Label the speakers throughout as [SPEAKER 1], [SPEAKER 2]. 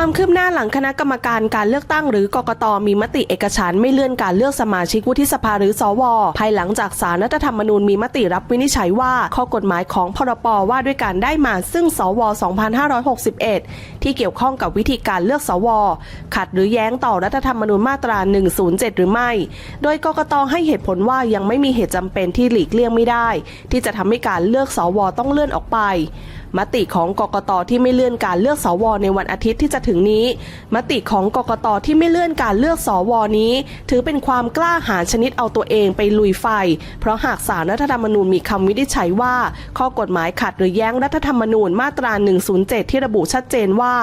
[SPEAKER 1] ความคืบหน้าหลังคณะกรรมการการเลือกตั้งหรือกกต.มีมติเอกฉันท์ไม่เลื่อนการเลือกสมาชิกวุฒิสภาหรือสว.ภายหลังจากศาลรัฐธรรมนูญมีมติรับวินิจฉัยว่าข้อกฎหมายของพรบ.ว่าด้วยการได้มาซึ่งสว. 2561 ที่เกี่ยวข้องกับวิธีการเลือกสว.ขัดหรือแย้งต่อรัฐธรรมนูญมาตรา 107 หรือไม่โดยกกต.ให้เหตุผลว่ายังไม่มีเหตุจำเป็นที่หลีกเลี่ยงไม่ได้ที่จะทำให้การเลือกสว.ต้องเลื่อนออกไปมติของกกต.ที่ไม่เลื่อนการเลือกสว.ในวันอาทิตย์ที่จะถึงนี้มติของกกต.ที่ไม่เลื่อนการเลือกสว.นี้ถือเป็นความกล้าหาญชนิดเอาตัวเองไปลุยไฟเพราะหากศาลรัฐธรรมนูญมีคำวินิจฉัยว่าข้อกฎหมายขัดหรือแย้งรัฐธรรมนูญมาตรา 107 ที่ระบุชัดเจนว่า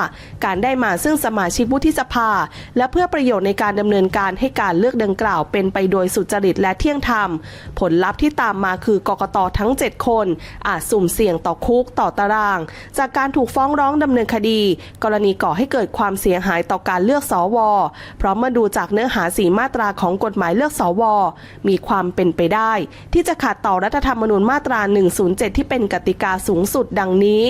[SPEAKER 1] การได้มาซึ่งสมาชิกวุฒิสภาและเพื่อประโยชน์ในการดำเนินการให้การเลือกดังกล่าวเป็นไปโดยสุจริตและเที่ยงธรรมผลลัพธ์ที่ตามมาคือกกต.ทั้ง 7 คนอาจสุ่มเสี่ยงต่อคุกต่อตารางจากการถูกฟ้องร้องดำเนินคดีกรณีก่อให้เกิดความเสียหายต่อการเลือกสว.เพราะเมื่อดูจากเนื้อหา4มาตราของกฎหมายเลือกสว.มีความเป็นไปได้ที่จะขัดต่อรัฐธรรมนูญมาตรา 107 ที่เป็นกติกาสูงสุดดังนี้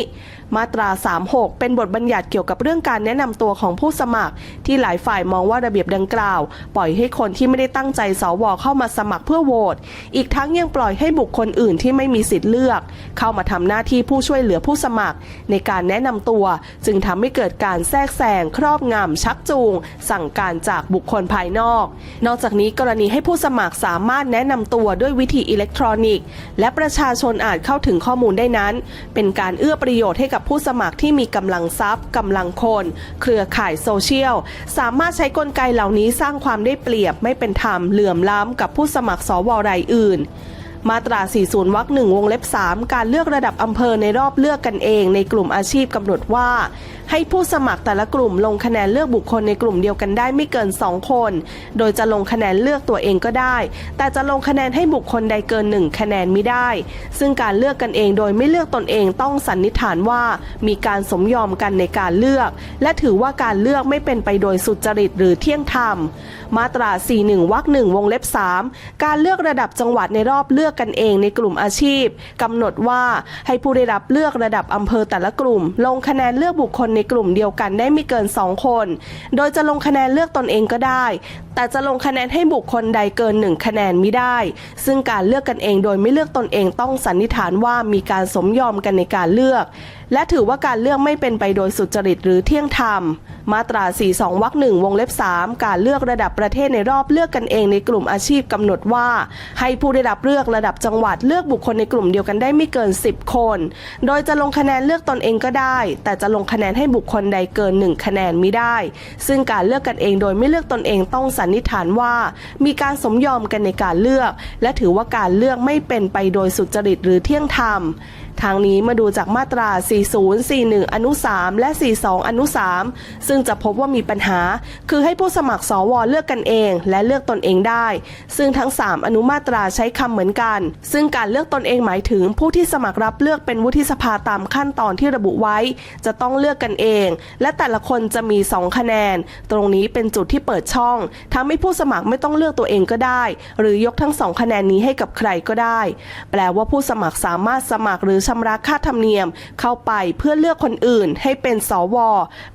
[SPEAKER 1] มาตรา 36 เป็นบทบัญญัติเกี่ยวกับเรื่องการแนะนำตัวของผู้สมัครที่หลายฝ่ายมองว่าระเบียบดังกล่าวปล่อยให้คนที่ไม่ได้ตั้งใจสว.เข้ามาสมัครเพื่อโหวตอีกทั้งยังปล่อยให้บุคคลอื่นที่ไม่มีสิทธิ์เลือกเข้ามาทำหน้าที่ผู้ช่วยเหลือผู้สมัครในการแนะนำตัวจึงทำให้เกิดการแทรกแซงครอบงำชักจูงสั่งการจากบุคคลภายนอกจากนี้กรณีให้ผู้สมัครสามารถแนะนำตัวด้วยวิธีอิเล็กทรอนิกส์และประชาชนอาจเข้าถึงข้อมูลได้นั้นเป็นการเอื้อประโยชน์ให้กับผู้สมัครที่มีกำลังทรัพย์กำลังคนเครือข่ายโซเชียลสามารถใช้กลไกเหล่านี้สร้างความได้เปรียบไม่เป็นธรรมเหลื่อมล้ำกับผู้สมัครสว.รายอื่นมาตรา 40 วรรค 1 วงเล็บ 3 การเลือกระดับอำเภอในรอบเลือกกันเองในกลุ่มอาชีพกำหนดว่าให้ผู้สมัครแต่ละกลุ่มลงคะแนนเลือกบุคคลในกลุ่มเดียวกันได้ไม่เกิน2 คนโดยจะลงคะแนนเลือกตัวเองก็ได้แต่จะลงคะแนนให้บุคคลใดเกิน1คะแนนไม่ได้ซึ่งการเลือกกันเองโดยไม่เลือกตนเองต้องสันนิษฐานว่ามีการสมยอมกันในการเลือกและถือว่าการเลือกไม่เป็นไปโดยสุจริตหรือเที่ยงธรรมมาตรา 41 วรรค 1 วงเล็บ 3 การเลือกระดับจังหวัดในรอบเลือกกันเองในกลุ่มอาชีพกำหนดว่าให้ผู้ได้รับเลือกระดับอำเภอแต่ละกลุ่มลงคะแนนเลือกบุคคลในกลุ่มเดียวกันได้ไม่เกิน2 คนโดยจะลงคะแนนเลือกตนเองก็ได้แต่จะลงคะแนนให้บุคคลใดเกิน1คะแนนมิได้ซึ่งการเลือกกันเองโดยไม่เลือกตนเองต้องสันนิษฐานว่ามีการสมยอมกันในการเลือกและถือว่าการเลือกไม่เป็นไปโดยสุจริตหรือเที่ยงธรรมมาตรา 42 วรรค 1 วงเล็บ 3 การเลือกระดับประเทศในรอบเลือกกันเองในกลุ่มอาชีพกำหนดว่าให้ผู้ได้รับเลือกระดับจังหวัดเลือกบุคคลในกลุ่มเดียวกันได้ไม่เกิน10 คนโดยจะลงคะแนนเลือกตนเองก็ได้แต่จะลงคะแนนให้บุคคลใดเกิน1คะแนนมิได้ซึ่งการเลือกกันเองโดยไม่เลือกตนเองต้องสันนิษฐานว่ามีการสมยอมกันในการเลือกและถือว่าการเลือกไม่เป็นไปโดยสุจริตหรือเที่ยงธรรมทางนี้มาดูจากมาตรา 40 41 อนุ 3 และ 42 อนุ 3 ซึ่งจะพบว่ามีปัญหาคือให้ผู้สมัครสว.เลือกกันเองและเลือกตนเองได้ซึ่งทั้ง3อนุมาตราใช้คำเหมือนกันซึ่งการเลือกตนเองหมายถึงผู้ที่สมัครรับเลือกเป็นวุฒิสภาตามขั้นตอนที่ระบุไว้จะต้องเลือกกันเองและแต่ละคนจะมี2คะแนนตรงนี้เป็นจุดที่เปิดช่องทำให้ผู้สมัครไม่ต้องเลือกตัวเองก็ได้หรือยกทั้ง2คะแนนนี้ให้กับใครก็ได้แปลว่าผู้สมัครสามารถสมัครหรือชำระค่าธรรมเนียมเข้าไปเพื่อเลือกคนอื่นให้เป็นสว.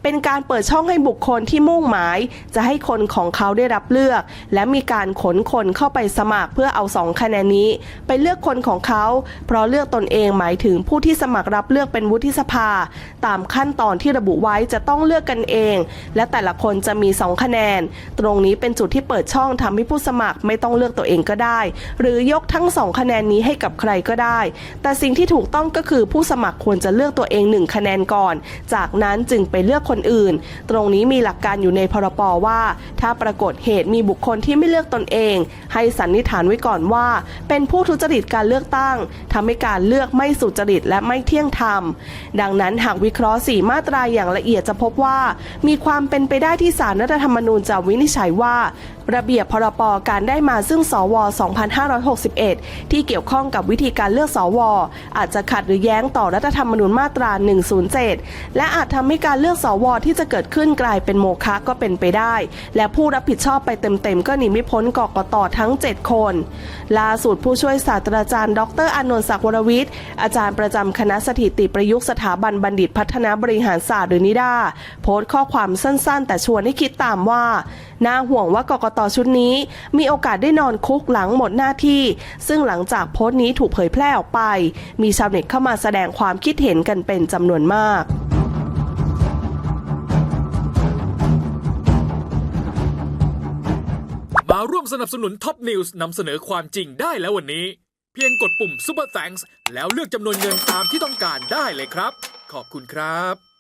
[SPEAKER 1] เป็นการเปิดช่องให้บุคคลที่มุ่งหมายจะให้คนของเขาได้รับเลือกและมีการขนคนเข้าไปสมัครเพื่อเอา2คะแนนนี้ไปเลือกคนของเขาเพราะเลือกตนเองหมายถึงผู้ที่สมัครรับเลือกเป็นวุฒิสภาตามขั้นตอนที่ระบุไว้จะต้องเลือกกันเองและแต่ละคนจะมี2คะแนนตรงนี้เป็นจุดที่เปิดช่องทำให้ผู้สมัครไม่ต้องเลือกตัวเองก็ได้หรือยกทั้ง2คะแนนนี้ให้กับใครก็ได้แต่สิ่งที่ถูกต้องก็คือผู้สมัครควรจะเลือกตัวเอง1คะแนนก่อนจากนั้นจึงไปเลือกคนอื่นตรงนี้มีหลักการอยู่ในพรบ.ว่าถ้าปรากฏเหตุมีบุคคลที่ไม่เลือกตนเองให้สันนิษฐานไว้ก่อนว่าเป็นผู้ทุจริตการเลือกตั้งทำให้การเลือกไม่สุจริตและไม่เที่ยงธรรมดังนั้นหากวิเคราะห์4มาตราอย่างละเอียดจะพบว่ามีความเป็นไปได้ที่ศาลรัฐธรรมนูญจะวินิจฉัยว่า ระเบียบพรป.การได้มาซึ่งสว 2561 ที่เกี่ยวข้องกับวิธีการเลือกสว อาจจะขัดหรือแย้งต่อรัฐธรรมนูญมาตรา 107 และอาจทำให้การเลือกสว ที่จะเกิดขึ้นกลายเป็นโมฆะก็เป็นไปได้ และผู้รับผิดชอบไปเต็มๆก็หนีไม่พ้นกกต.ทั้ง 7 คนล่าสุดผู้ช่วยศาสตราจารย์ดร.อานนท์ศักดิ์วรวิทย์อาจารย์ประจำคณะสถิติประยุกต์สถาบันบัณฑิตพัฒนาบริหารศาสตร์หรือนิด้าโพสต์ข้อความสั้นๆแต่ชวนให้คิดตามว่าน่าห่วงว่ากกต.ชุดนี้มีโอกาสได้นอนคุกหลังหมดหน้าที่ซึ่งหลังจากโพสต์นี้ถูกเผยแพร่ออกไปมีชาวเน็ตเข้ามาแสดงความคิดเห็นกันเป็นจำนวนมาก
[SPEAKER 2] มาร่วมสนับสนุนท็อปนิวส์นำเสนอความจริงได้แล้ววันนี้เพียงกดปุ่ม Super Thanks แล้วเลือกจำนวนเงินตามที่ต้องการได้เลยครับขอบคุณครับ